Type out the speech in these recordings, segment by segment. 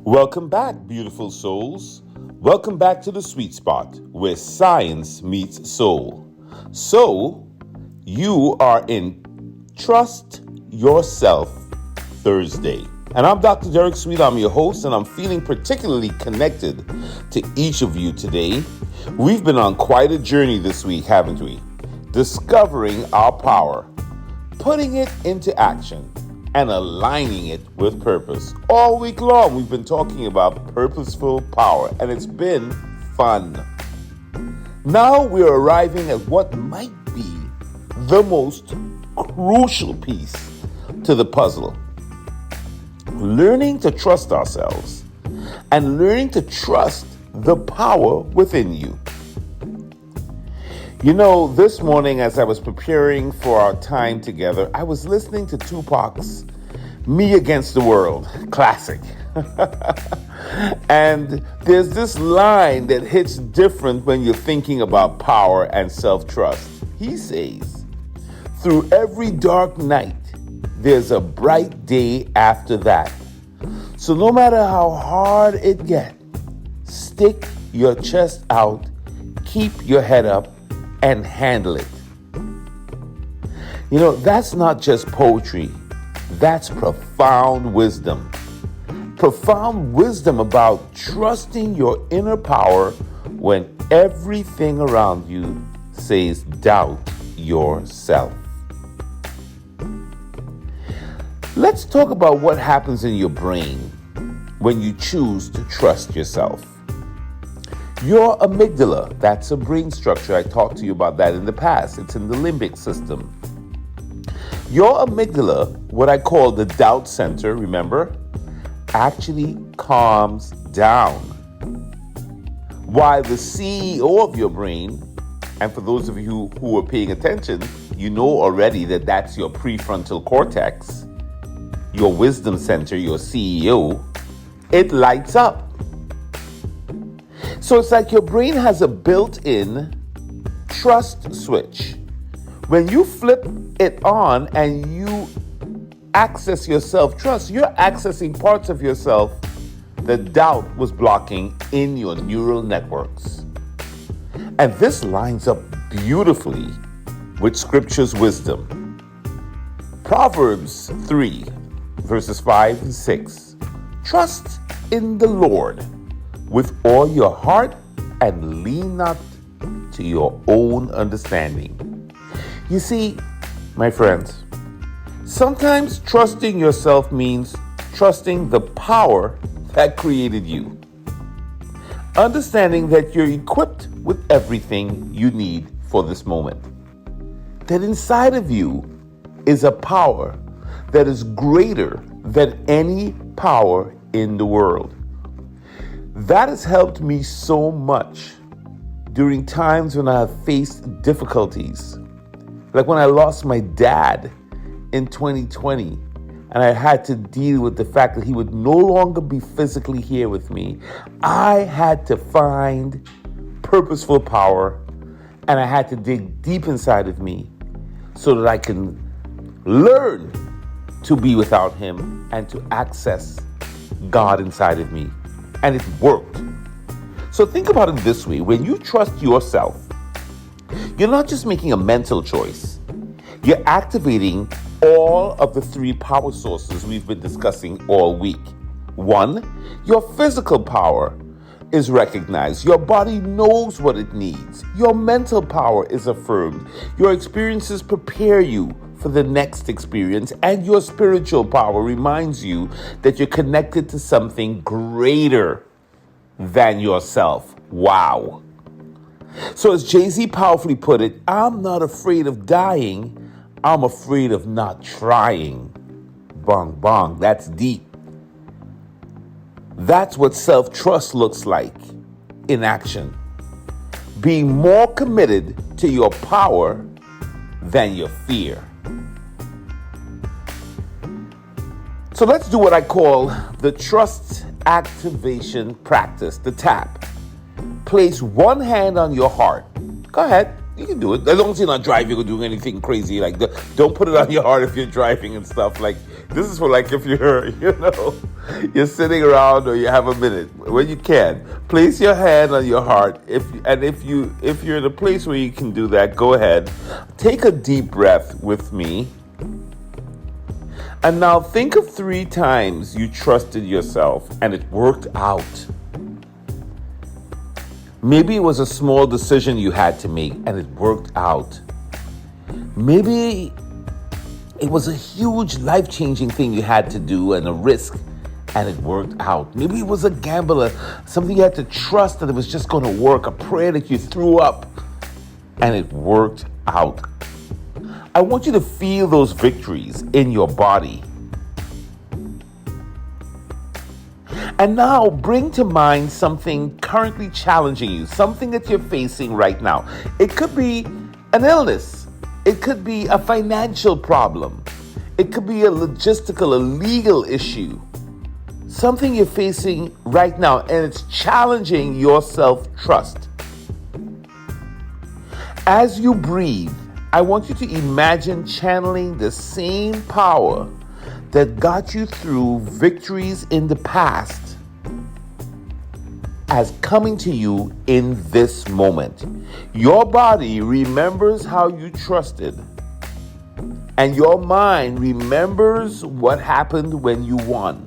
Welcome back, beautiful souls. Welcome back to the sweet spot where science meets soul. So, you are in Trust Yourself Thursday. And I'm Dr. Derek Sweet. I'm your host, and I'm feeling particularly connected to each of you today. We've been on quite a journey this week, haven't we? Discovering our power, putting it into action, and aligning it with purpose. All week long, we've been talking about purposeful power, and it's been fun. Now we're arriving at what might be the most crucial piece to the puzzle. Learning to trust ourselves and learning to trust the power within you. You know, this morning as I was preparing for our time together, I was listening to Tupac's Me Against the World, classic. And there's this line that hits different when you're thinking about power and self-trust. He says, "Through every dark night, there's a bright day after that. So no matter how hard it gets, stick your chest out, keep your head up, and handle it." You know, that's not just poetry. That's profound wisdom. Profound wisdom about trusting your inner power when everything around you says doubt yourself. Let's talk about what happens in your brain when you choose to trust yourself. Your amygdala, that's a brain structure. I talked to you about that in the past. It's in the limbic system. Your amygdala, what I call the doubt center, remember, actually calms down. While the CEO of your brain, and for those of you who are paying attention, you know already that that's your prefrontal cortex, your wisdom center, your CEO, it lights up. So it's like your brain has a built-in trust switch. When you flip it on and you access your self-trust, you're accessing parts of yourself that doubt was blocking in your neural networks. And this lines up beautifully with Scripture's wisdom. Proverbs 3, verses 5 and 6. "Trust in the Lord with all your heart and lean not to your own understanding." You see, my friends, sometimes trusting yourself means trusting the power that created you. Understanding that you're equipped with everything you need for this moment. That inside of you is a power that is greater than any power in the world. That has helped me so much during times when I have faced difficulties. Like when I lost my dad in 2020, and I had to deal with the fact that he would no longer be physically here with me. I had to find purposeful power, and I had to dig deep inside of me so that I can learn to be without him and to access God inside of me. And it worked. So think about it this way. When you trust yourself, you're not just making a mental choice. You're activating all of the three power sources we've been discussing all week. One, your physical power is recognized. Your body knows what it needs. Your mental power is affirmed. Your experiences prepare you for the next experience, and your spiritual power reminds you that you're connected to something greater than yourself. Wow. So as Jay-Z powerfully put it, I'm not afraid of dying, I'm afraid of not trying. Bong, bong, that's deep. That's what self-trust looks like in action. Being more committed to your power than your fear. So let's do what I call the trust activation practice, the TAP. Place one hand on your heart. Go ahead. You can do it. As long as you're not driving or doing anything crazy. Like, don't put it on your heart if you're driving and stuff. Like, this is for like if you're, you're sitting around or you have a minute. When you can, place your hand on your heart. If you're in a place where you can do that, go ahead. Take a deep breath with me. And now think of 3 times you trusted yourself and it worked out. Maybe it was a small decision you had to make and it worked out. Maybe it was a huge life-changing thing you had to do and a risk and it worked out. Maybe it was a gamble, something you had to trust that it was just going to work, a prayer that you threw up and it worked out. I want you to feel those victories in your body. And now bring to mind something currently challenging you, something that you're facing right now. It could be an illness. It could be a financial problem. It could be a logistical, a legal issue. Something you're facing right now, and it's challenging your self-trust. As you breathe, I want you to imagine channeling the same power that got you through victories in the past as coming to you in this moment. Your body remembers how you trusted, and your mind remembers what happened when you won.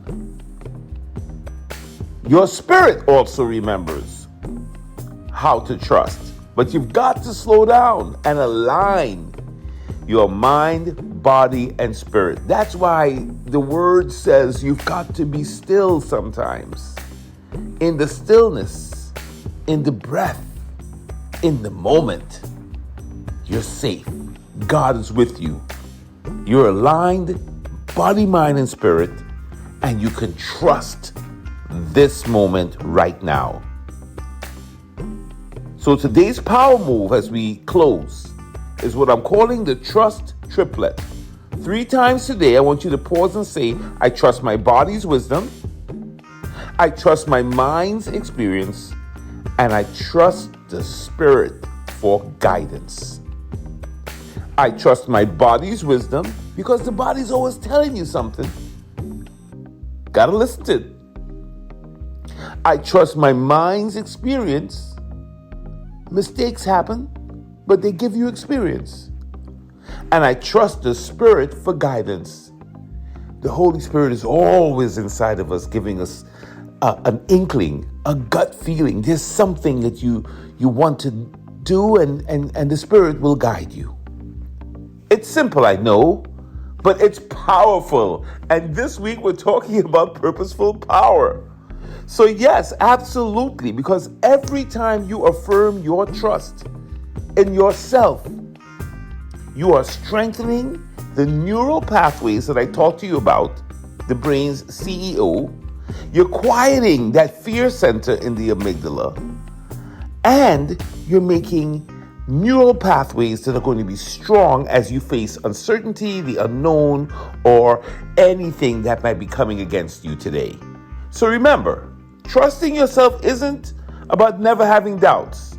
Your spirit also remembers how to trust, but you've got to slow down and align your mind, body, and spirit. That's why the word says you've got to be still sometimes. In the stillness, in the breath, in the moment, you're safe. God is with you. You're aligned, body, mind, and spirit, and you can trust this moment right now. So today's power move as we close is what I'm calling the trust triplet. 3 times today, I want you to pause and say, I trust my body's wisdom, I trust my mind's experience, and I trust the spirit for guidance. I trust my body's wisdom because the body's always telling you something. Gotta listen to it. I trust my mind's experience. Mistakes happen, but they give you experience. And I trust the Spirit for guidance. The Holy Spirit is always inside of us, giving us an inkling, a gut feeling. There's something that you want to do, and the Spirit will guide you. It's simple, I know, but it's powerful. And this week we're talking about purposeful power. So yes, absolutely, because every time you affirm your trust in yourself, you are strengthening the neural pathways that I talked to you about, the brain's CEO. You're quieting that fear center in the amygdala, and you're making neural pathways that are going to be strong as you face uncertainty, the unknown, or anything that might be coming against you today. So remember, trusting yourself isn't about never having doubts.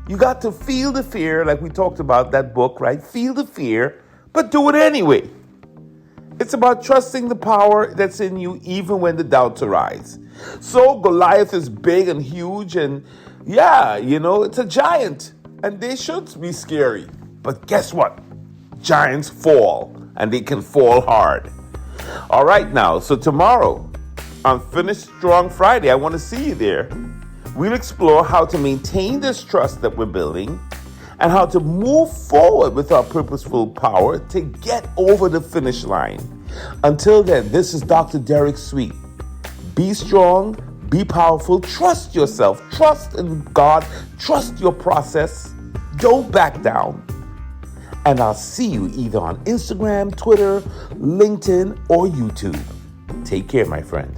You got to feel the fear, like we talked about that book, right? Feel the fear, but do it anyway. It's about trusting the power that's in you even when the doubts arise. So Goliath is big and huge, and it's a giant, and they should be scary. But guess what? Giants fall, and they can fall hard. All right now, so tomorrow on Finish Strong Friday, I want to see you there. We'll explore how to maintain this trust that we're building and how to move forward with our purposeful power to get over the finish line. Until then, this is Dr. Derek Sweet. Be strong, be powerful, trust yourself, trust in God, trust your process, don't back down. And I'll see you either on Instagram, Twitter, LinkedIn, or YouTube. Take care, my friend.